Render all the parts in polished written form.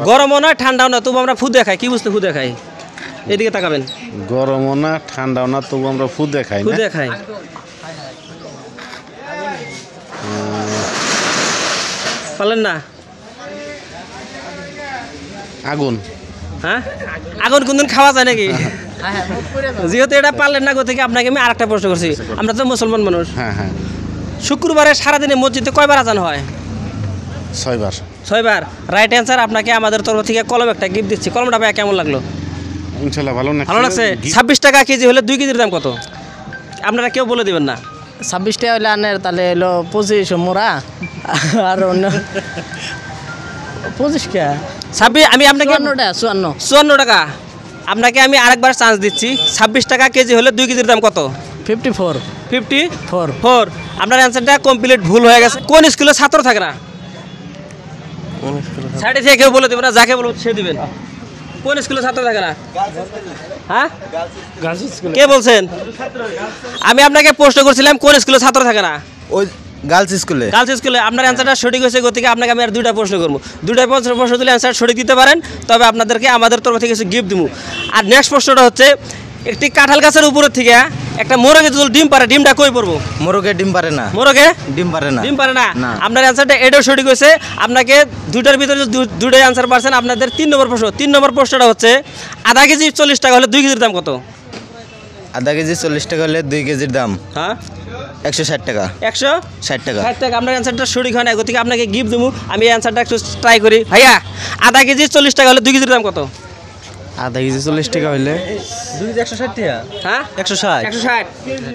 গরমও না ঠান্ডাও না, তবু আমরা ফু দেখাই। কি বুঝতে ফু দেখাই? এদিকে তাকাবেন। গরমও না ঠান্ডাও না, তবু আমরা ফু দেখাই। ফু দেখাই পারলেন না? আগুন। হ্যাঁ, আগুন কোনদিন খাওয়া যায় নাকি? যেহেতু এটা পারলেন না, থেকে আপনাকে আমি আরেকটা প্রশ্ন করছি। আমরা তো মুসলমান মানুষ। হ্যাঁ হ্যাঁ। শুক্রবারে সারাদিনে মসজিদে কয়বার আজান হয়? 6 বার। 6 বার। Right answer. আপনাকে আমাদের তরফ থেকে কলম একটা গিফট দিচ্ছি। কলমটা ভাই কেমন লাগলো? ইনশাআল্লাহ ভালো না। ভালো লাগছে। 26 টাকা কেজি হলে 2 কেজির দাম কত? আপনারা কেউ বলে দিবেন না। 26 টাকা হলে আনের, তাহলে হলো 25 মোরা আর অন্য 25 কে 26। আমি আপনাকে 54 টাকা। আপনাকে আমি আরেকবার চান্স দিচ্ছি। 26 টাকা কেজি হলে 2 কেজির দাম কত? 54। আপনার অ্যান্সারটা কমপ্লিট ভুল হয়ে গেছে। কোন স্কুলে ছাত্র থাকে না? সাইডে থেকে কেউ বলে দেবে না, যাকে বলবো সে দিবেন। কোন স্কুলে ছাত্র থাকে না? হ্যাঁ, কে বলছেন? আমি আপনাকে প্রশ্ন করছিলাম কোন স্কুলে ছাত্র থাকে না? ওই গার্লস স্কুলে। গার্লস স্কুলে। আপনার অ্যান্সারটা সঠিক হয়েছে, গতিকে আপনাকে আমি আর 2টা প্রশ্ন করবো। 2টা প্রশ্ন দিলে অ্যান্সার সঠিক দিতে পারেন, তবে আপনাদেরকে আমাদের তরফ থেকে কিছু গিফট দেবো। আর নেক্সট প্রশ্নটা হচ্ছে, একটি কাঁঠাল গাছের উপরের থেকে একটা মোরগে যদি ডিম পারে, ডিমটা কই পড়বো? মোরগে ডিম পারে না। মোরগে ডিম পারে না। ডিম পারে না। না। আপনার অ্যান্সারটা এটাও সঠিক হয়েছে। আপনাকে 2টার ভিতরে দুটোই অ্যান্সার পারছেন। আপনাদের 3 নম্বর প্রশ্ন। 3 নম্বর প্রশ্নটা হচ্ছে, আধা কেজি 40 টাকা হলে 2 কেজির দাম কত? আধা কেজি 40 টাকা হলে 2 কেজির দাম হ্যাঁ 160 টাকা। 160 টাকা। আপনার অ্যান্সারটা সঠিক হয় না, গতিকে আপনাকে গিফট দেবো। আমি অ্যান্সারটা একটু ট্রাই করি। ভাইয়া, আধা কেজি 40 টাকা হলে 2 কেজির দাম কত? আধা কেজি 40 টাকা হলে 160 টাকা। হ্যাঁ 160। 160।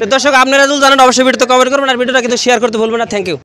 তো দর্শক, আপনারা যদি জানেন অবশ্যই ভিডিওতে কমেন্ট করবেন, আর ভিডিওটা কিন্তু শেয়ার করতে ভুলবেন না। Thank you.